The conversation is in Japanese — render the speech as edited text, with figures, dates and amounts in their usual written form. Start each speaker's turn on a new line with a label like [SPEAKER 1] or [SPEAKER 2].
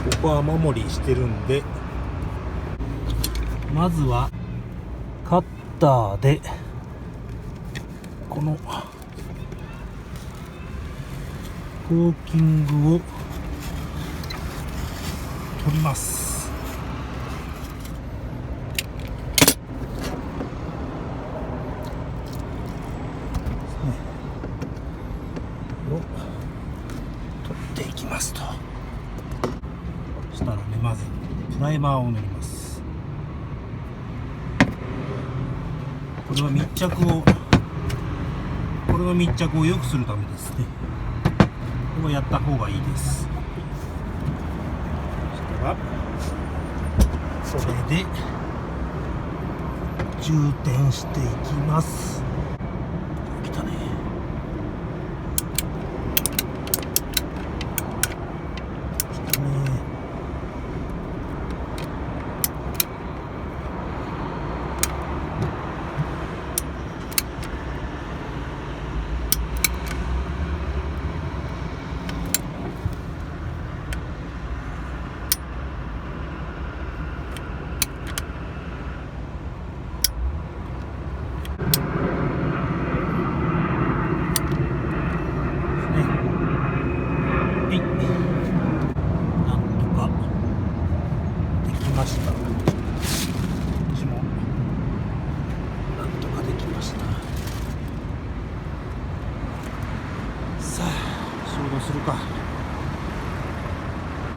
[SPEAKER 1] ここは雨漏りしてるんで、まずはカッターでこのコーキングを取ります。を取っていきますと。そしたらね、まずプライマーを塗ります。これは密着を良くするためですね。これをやった方がいいです。そしたらそれで充填していきます。